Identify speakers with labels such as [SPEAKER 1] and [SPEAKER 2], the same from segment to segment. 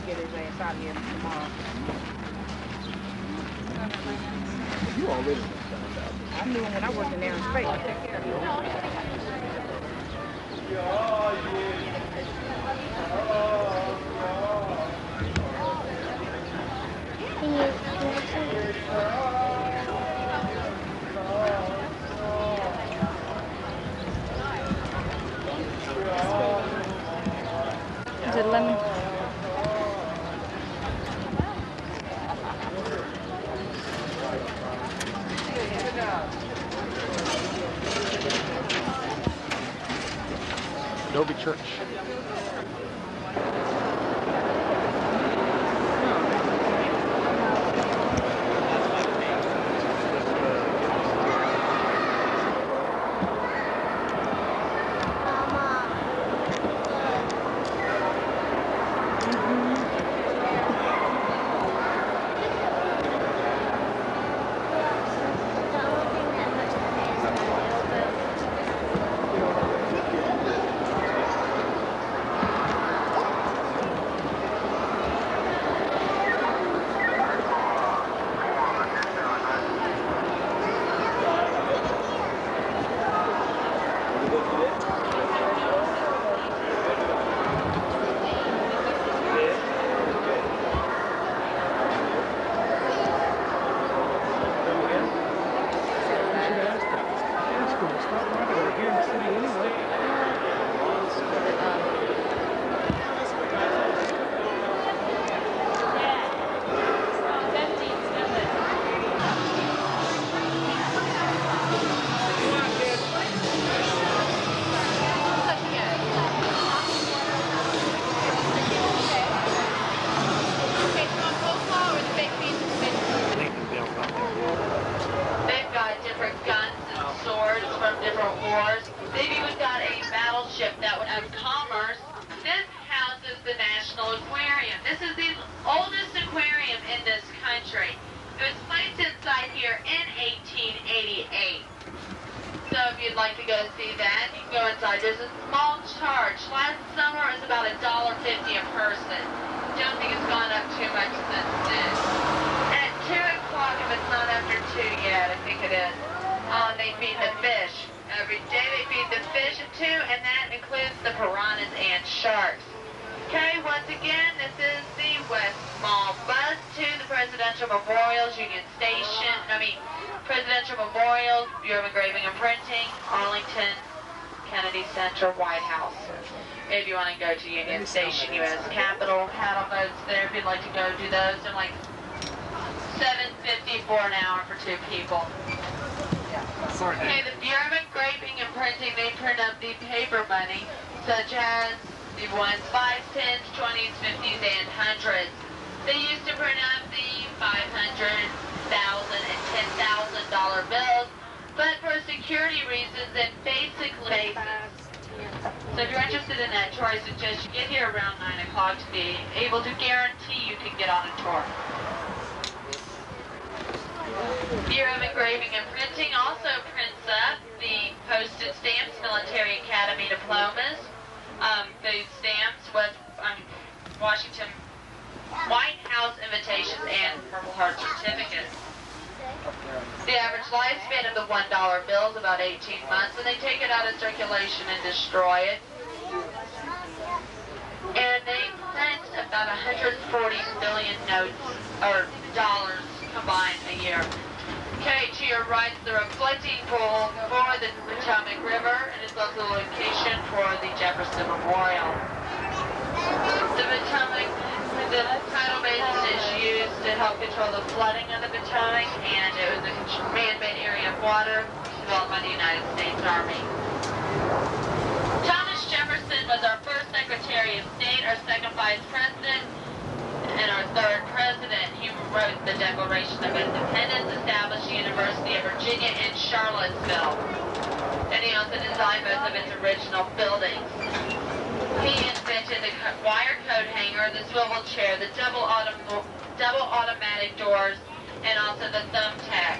[SPEAKER 1] get his ass out of here tomorrow.
[SPEAKER 2] You already found out.
[SPEAKER 1] I knew him when I worked in Aaron Space. I took care of him.
[SPEAKER 3] Is it lemon?
[SPEAKER 2] Adobe Church.
[SPEAKER 4] White House. If you want to go to Union Station, U.S. Capitol, paddle boats there. If you'd like to go do those, they're like $7.50 for an hour for 2 people. Okay, the Bureau of Engraving and Printing, they print up the paper money, such as the ones 5s, 10s, 20s, 50s, and 100s. They used to print up the $500, $1,000, and $10,000 bills, but for security reasons, and basically. So if you're interested in that tour, I suggest you get here around 9 o'clock to be able to guarantee you can get on a tour. Bureau of Engraving and Printing also prints up the postage stamps, Military Academy diplomas, the stamps, Washington White House invitations, and Purple Heart certificates. The average lifespan of the $1 bill is about 18 months, and they take it out of circulation and destroy it. And they print about 140 billion notes, or dollars combined a year. Okay, to your right is the reflecting pool for the Potomac River, and it's also the location for the Jefferson Memorial. The Potomac, the tidal basin is used to help control the flooding of the Potomac, and it was a man-made area of water developed by the United States Army. Thomas Jefferson was our first Secretary of State, our second Vice President, and our third President. He wrote the Declaration of Independence, established the University of Virginia in Charlottesville, and he also designed most of its original buildings. He invented the wire coat hanger, the swivel chair, the double automatic doors, and also the thumbtack.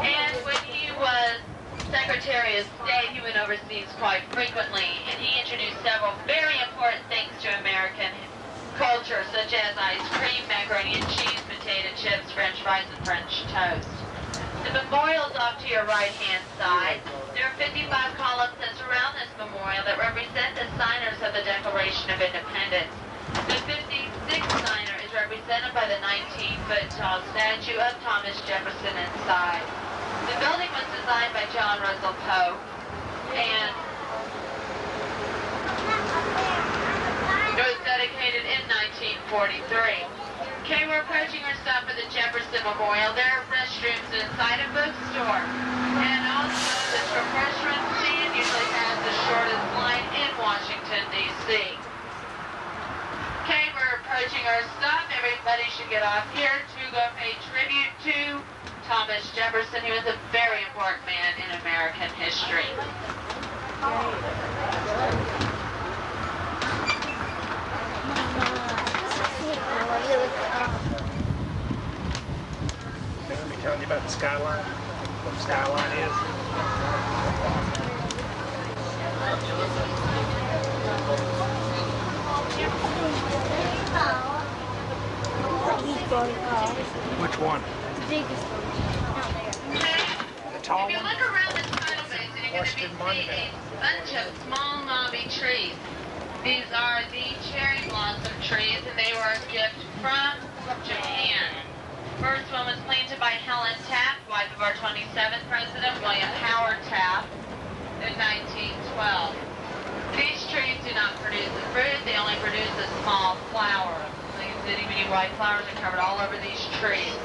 [SPEAKER 4] And when he was Secretary of State, he went overseas quite frequently, and he introduced several very important things culture, such as ice cream, macaroni and cheese, potato chips, french fries, and French toast. The memorial's off to your right-hand side. There are 55 columns that surround this memorial that represent the signers of the Declaration of Independence. The 56th signer is represented by the 19-foot tall statue of Thomas Jefferson inside. The building was designed by John Russell Poe, and it was dedicated in 1943. Okay, we're approaching our stop at the Jefferson Memorial. There are restrooms inside a bookstore. And also, this refreshment stand usually has the shortest line in Washington, D.C. Okay, we're approaching our stop. Everybody should get off here to go pay tribute to Thomas Jefferson. He was a very important man in American history.
[SPEAKER 1] Let me tell you about the skyline. What the skyline is. Which one?
[SPEAKER 3] The biggest one.
[SPEAKER 1] The tall
[SPEAKER 4] If you
[SPEAKER 1] one?
[SPEAKER 4] look around this tidal basin, you're going to see a bunch of small knobby trees. These are the cherry blossom trees, and they were a gift from Japan. First one was planted by Helen Taft, wife of our 27th president, William Howard Taft, in 1912. These trees do not produce the fruit, they only produce a small flower. These itty bitty white flowers are covered all over these trees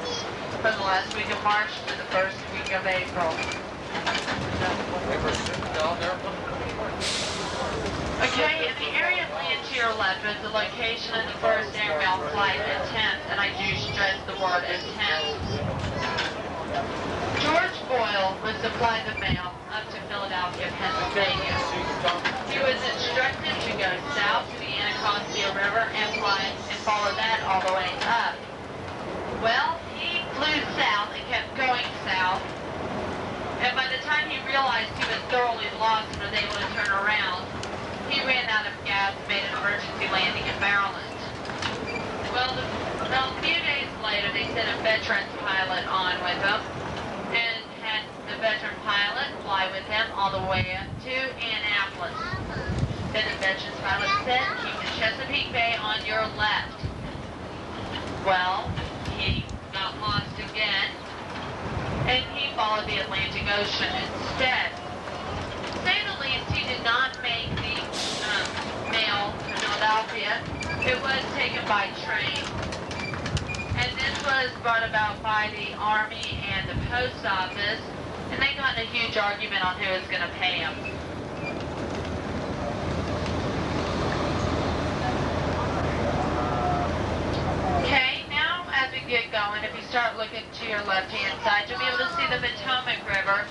[SPEAKER 4] from the last week of March to the first week of April. Okay, in the area of land to your left is the location of the first airmail flight attempt, and I do stress the word attempt. George Boyle would supply the mail up to Philadelphia, Pennsylvania. He was instructed to go south to the Anacostia River and follow that all the way up. Well, he flew south and kept going south, and by the time he realized he was thoroughly lost and was able to turn around, he ran out of gas and made an emergency landing in Maryland. Well, a few days later, they sent a veterans pilot on with him and had the veteran pilot fly with him all the way up to Annapolis. Then the veterans pilot said, keep the Chesapeake Bay on your left. Well, he got lost again, and he followed the Atlantic Ocean instead. To say the least, he did not make the mail to Philadelphia. It was taken by train. And this was brought about by the Army and the Post Office, and they got in a huge argument on who was going to pay him. Okay, now as we get going, if you start looking to your left-hand side, you'll be able to see the Potomac River.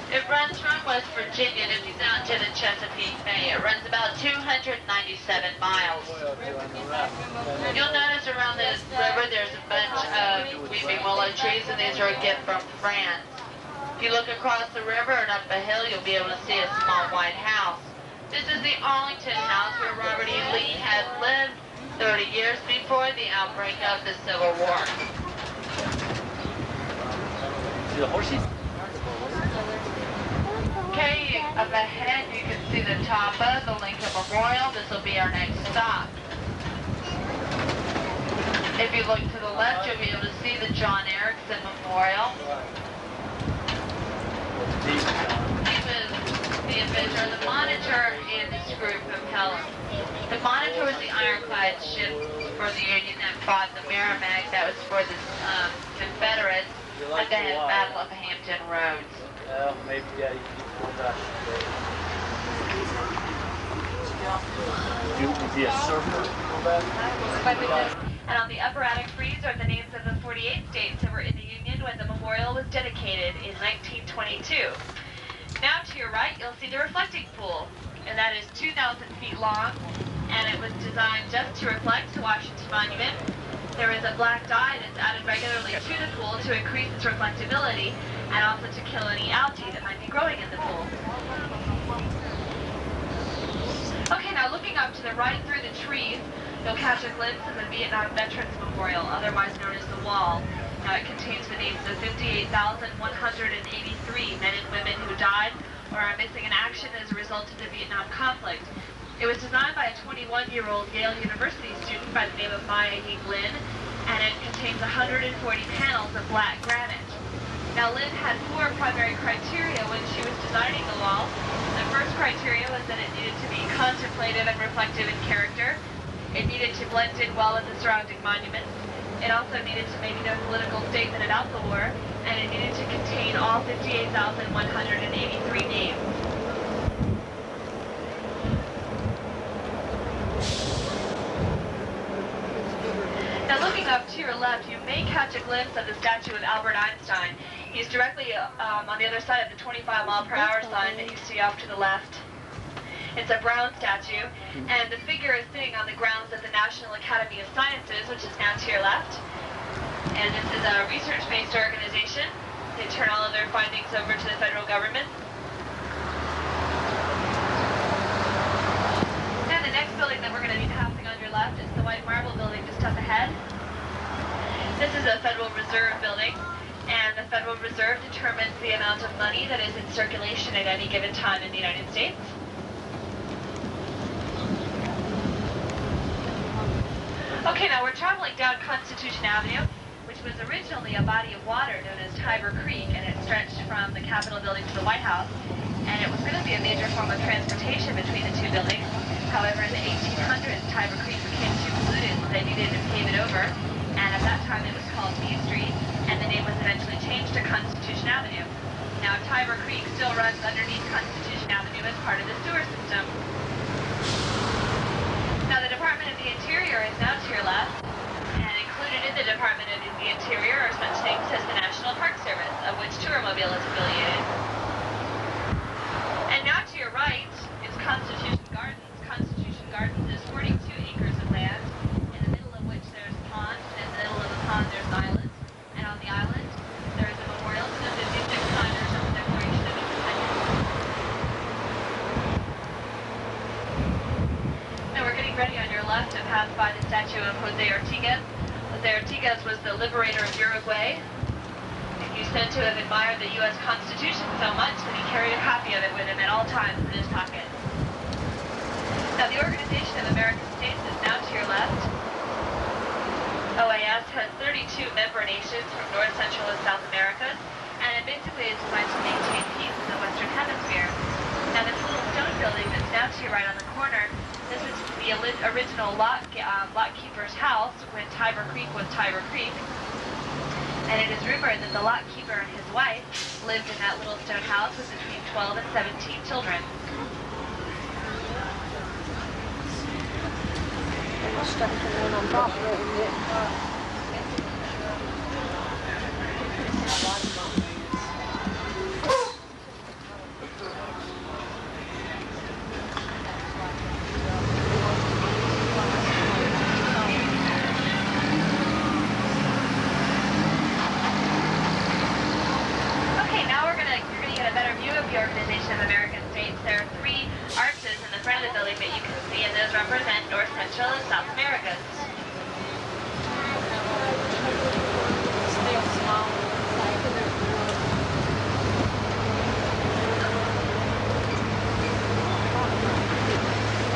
[SPEAKER 4] It runs from West Virginia to down to the Chesapeake Bay. It runs about 297 miles. You'll notice around this river there's a bunch of weeping willow trees, and these are a gift from France. If you look across the river and up a hill, you'll be able to see a small white house. This is the Arlington House where Robert E. Lee had lived 30 years before the outbreak of the Civil War.
[SPEAKER 2] See the horses?
[SPEAKER 4] Okay, up ahead you can see the top of the Lincoln Memorial. This will be our next stop. If you look to the left, you'll be able to see the John Erickson Memorial. He was the inventor of the Monitor and the screw propeller. The Monitor was the ironclad ship for the Union that fought the Merrimack. That was for the Confederates at the Battle of Hampton Roads.
[SPEAKER 2] Well, maybe, yeah, you can pull that. Is he a surfer?
[SPEAKER 5] And on the upper attic frieze are the names of the 48 states that were in the Union when the memorial was dedicated in 1922. Now to your right, you'll see the reflecting pool, and that is 2,000 feet long, and it was designed just to reflect the Washington Monument. There is a black dye that's added regularly to the pool to increase its reflectability and also to kill any algae that might be growing in the pool. Okay, now looking up to the right through the trees You'll catch a glimpse of the Vietnam Veterans Memorial, otherwise known as the Wall. Now it contains the names of 58,183 men and women who died or are missing in action as a result of the Vietnam conflict. It was designed by a 21-year-old Yale University student by the name of Maya Ying Lin, and it contains 140 panels of black granite. Now Lin had 4 primary criteria when she was designing the wall. The first criteria was that it needed to be contemplative and reflective in character. It needed to blend in well with the surrounding monuments. It also needed to make no political statement about the war, and it needed to contain all 58,183 names. Now looking up to your left, you may catch a glimpse of the statue of Albert Einstein. He's directly on the other side of the 25-mile-per-hour sign that you see off to the left. It's a brown statue, and the figure is sitting on the grounds of the National Academy of Sciences, which is now to your left. And this is a research-based organization. They turn all of their findings over to the federal government. And the next building that we're going to be passing on your left is the White Marble Building just up ahead. This is a Federal Reserve building, and the Federal Reserve determines the amount of money that is in circulation at any given time in the United States. Okay, now we're traveling down Constitution Avenue, which was originally a body of water known as Tiber Creek, and it stretched from the Capitol building to the White House, and it was going to be a major form of transportation between the two buildings. However, in the 1800s, Tiber Creek became too polluted, so they needed to pave it over, and at that time it was called Main Street, and the name was eventually changed to Constitution Avenue. Now, Tiber Creek still runs underneath Constitution Avenue as part of the sewer system. Now, the Department of the Interior is now to your left, and included in the Department of the Interior are such things as the National Park Service, of which Touramobile is affiliated. And now to your right is Constitution Gardens. Constitution Gardens is 42 acres of land, in the middle of which there's a pond, and in the middle of the pond there's an island, and on the island there is a memorial to the 56 signers of the Declaration of Independence. Now we're getting ready on your left to pass by the statue of Jose Ortigas. Jose Ortigas was the liberator of Uruguay. He's said to have admired the U.S. Constitution so much that he carried a copy of it with him at all times in his pocket. Now the Organization of American States is now to your left. OAS has 32 member nations from North, Central, and South America, and it basically is designed to maintain peace in the Western Hemisphere. Now this little stone building that's now to your right on the corner, this is the original lockkeeper's house when Tiber Creek was Tiber Creek. And it is rumored that the lockkeeper and his wife lived in that little stone house with between 12 and 17 children. The Organization of American States. There are 3 arches in the front of the building that you can see, and those represent North, Central, and South Americas.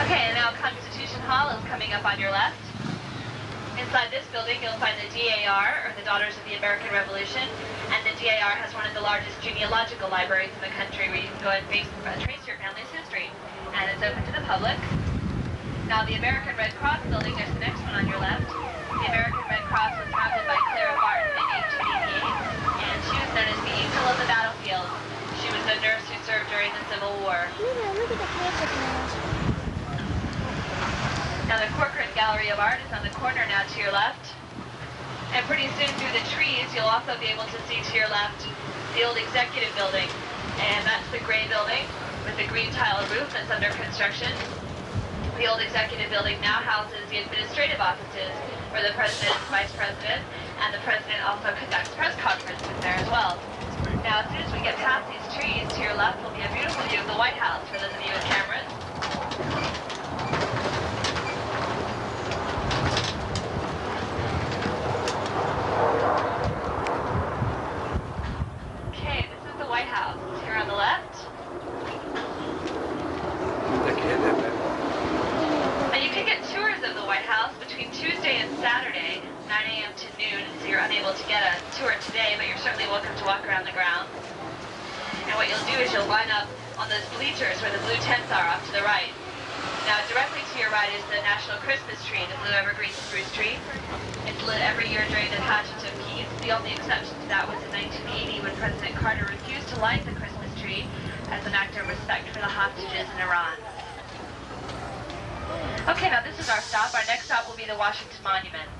[SPEAKER 5] Okay, and now Constitution Hall is coming up on your left. Inside this building, you'll find the DAR, or the Daughters of the American Revolution, and the DAR has one of the largest genealogical libraries in the country where you can go and trace your family's history, and it's open to the public. Now, the American Red Cross building, there's the next one on your left. The American Red Cross was founded by Clara Barton in 1888, and she was known as the Angel of the Battlefield. She was a nurse who served during the Civil War.
[SPEAKER 3] Look at the cancer.
[SPEAKER 5] Now the Corcoran Gallery of Art is on the corner now to your left. And pretty soon through the trees, you'll also be able to see to your left the old executive building. And that's the gray building with the green tile roof that's under construction. The old executive building now houses the administrative offices where the president, vice president, and the president also conducts press conferences there as well. Now as soon as we get past these trees, to your left will be a beautiful view of the White House for those of you with cameras. to noon, so you're unable to get a tour today, but you're certainly welcome to walk around the grounds. And what you'll do is you'll line up on those bleachers where the blue tents are off to the right. Now, directly to your right is the National Christmas Tree, the blue evergreen spruce tree. It's lit every year during the Pageant of Peace. The only exception to that was in 1980 when President Carter refused to light the Christmas tree as an act of respect for the hostages in Iran. Okay, now this is our stop. Our next stop will be the Washington Monument.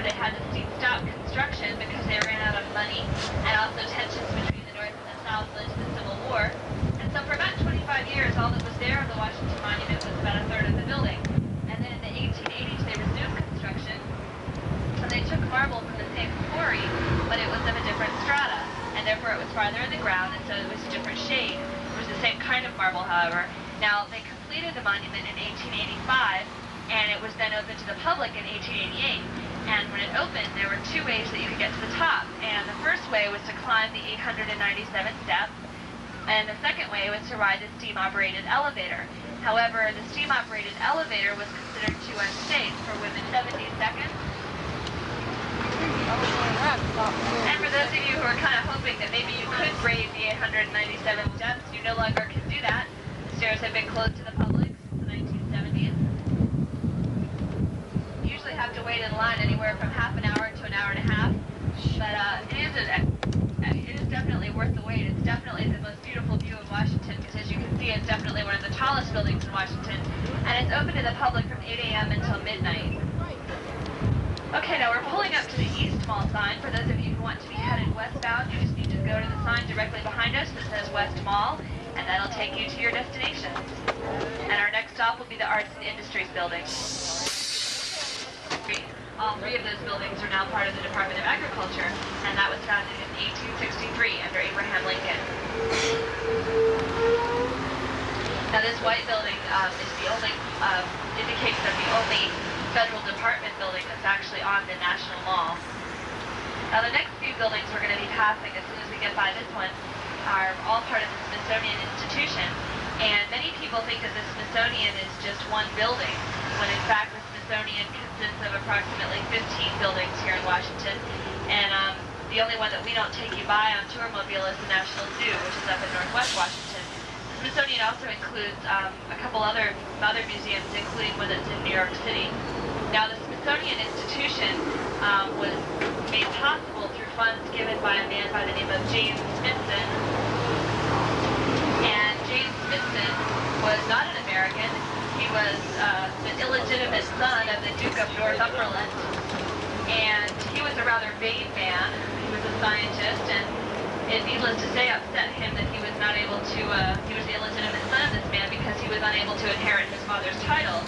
[SPEAKER 5] They had to stop construction because they ran out of money, and also tensions between the North and the South led to the Civil War. And so for about 25 years, all that was there of the Washington Monument was about a third of the building. And then in the 1880s, they resumed construction, and they took marble from the same quarry, but it was of a different strata, and therefore it was farther in the ground, and so it was a different shade. It was the same kind of marble, however. Now, they completed the monument in 1885, and it was then opened to the public in 1888. And when it opened, there were two ways that you could get to the top. And the first way was to climb the 897 steps, and the second way was to ride the steam-operated elevator. However, the steam-operated elevator was considered too unsafe for women 70 seconds. And for those of you who are kind of hoping that maybe you could brave the 897 steps, you no longer can do that. The stairs have been closed to the public since the 1970s. Have to wait in line anywhere from half an hour to an hour and a half, but it is definitely worth the wait. It's definitely the most beautiful view of Washington, because as you can see, it's definitely one of the tallest buildings in Washington, and it's open to the public from 8 a.m. until midnight. Okay, now we're pulling up to the East Mall sign. For those of you who want to be headed westbound, you just need to go to the sign directly behind us that says West Mall, and that'll take you to your destination. And our next stop will be the Arts and Industries building. All three of those buildings are now part of the Department of Agriculture, and that was founded in 1863 under Abraham Lincoln. Now this white building is the only, indicates that the only federal department building that's actually on the National Mall. Now the next few buildings we're going to be passing as soon as we get by this one are all part of the Smithsonian Institution, and many people think that the Smithsonian is just one building, when in fact the Smithsonian consists of approximately 15 buildings here in Washington, and the only one that we don't take you by on tour mobile is the National Zoo, which is up in Northwest Washington. The Smithsonian also includes a couple other museums, including one that's in New York City. Now, the Smithsonian Institution was made possible through funds given by a man by the name of James Smithson. And James Smithson was not an American. He was the illegitimate son of the Duke of Northumberland, and he was a rather vain man. He was a scientist, and it, needless to say, upset him that he was not able to, he was the illegitimate son of this man because he was unable to inherit his father's title.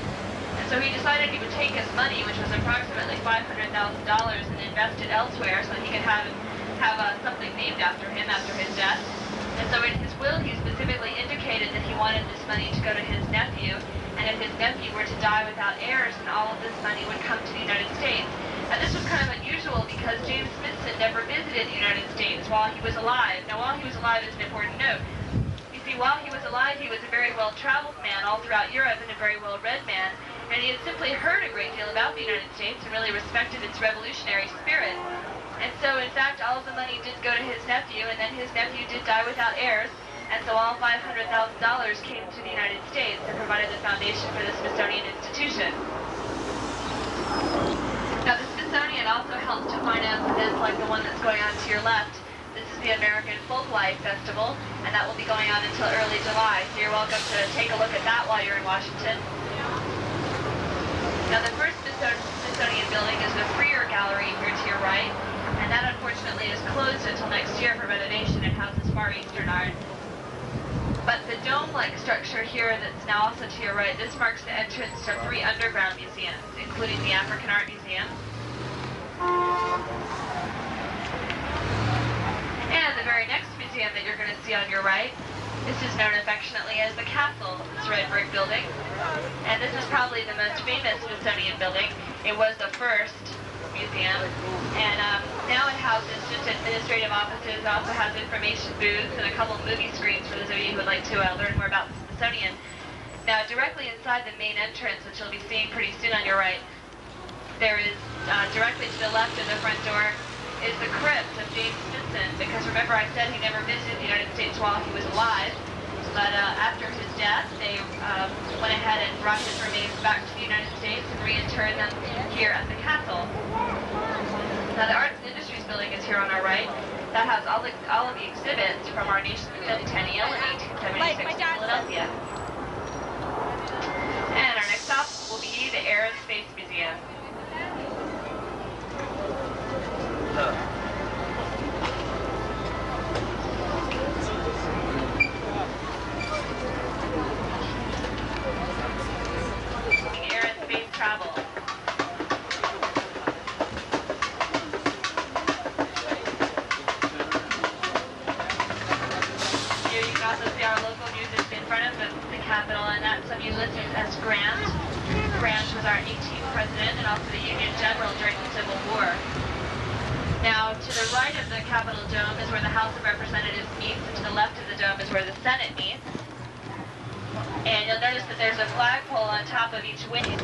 [SPEAKER 5] And so he decided he would take his money, which was approximately $500,000, and invest it elsewhere so that he could have something named after him after his death. And so in his will, he specifically indicated that he wanted this money to go to his nephew, and if his nephew were to die without heirs, then all of this money would come to the United States. And this was kind of unusual because James Smithson never visited the United States while he was alive. Now, while he was alive is an important note. You see, while he was alive, he was a very well-traveled man all throughout Europe and a very well-read man, and he had simply heard a great deal about the United States and really respected its revolutionary spirit. And so, in fact, all of the money did go to his nephew, and then his nephew did die without heirs, and so all $500,000 came to the United States and provided the foundation for the Smithsonian Institution. Now, the Smithsonian also helps to finance events like the one that's going on to your left. This is the American Folklife Festival, and that will be going on until early July, so you're welcome to take a look at that while you're in Washington. Now, the first Smithsonian building is the Freer Gallery here to your right, and that unfortunately is closed until next year for renovation. It houses Far Eastern art. But the dome-like structure here that's now also to your right, this marks the entrance to 3 underground museums, including the African Art Museum, And the very next museum that you're going to see on your right, this is known affectionately as the Castle, this red brick building. And this is probably the most famous Smithsonian building. It was the first museum. And now it houses just administrative offices. It also has information booths and a couple movie screens for those of you who would like to learn more about the Smithsonian. Now, directly inside the main entrance, which you'll be seeing pretty soon on your right, there is, directly to the left of the front door, is the crypt of James Smithson. Because remember, I said he never visited the United States while he was alive. But after his death, they went ahead and brought his remains back to the United States and reinterred them here at the castle. Now, the Arts and Industries building is here on our right. That has all of the exhibits from our nation's centennial in 1876 in Philadelphia. And our next stop will be the Air and Space Museum. Air and space travel. Here you can also see our local museum in front of the Capitol, and that's some of you listeners as Grant. Grant was our 18th president and also the Union General during the Civil War. Now, to the right of the Capitol Dome is where the House of Representatives meets, and to the left of the dome is where the Senate meets. And you'll notice that there's a flagpole on top of each wing.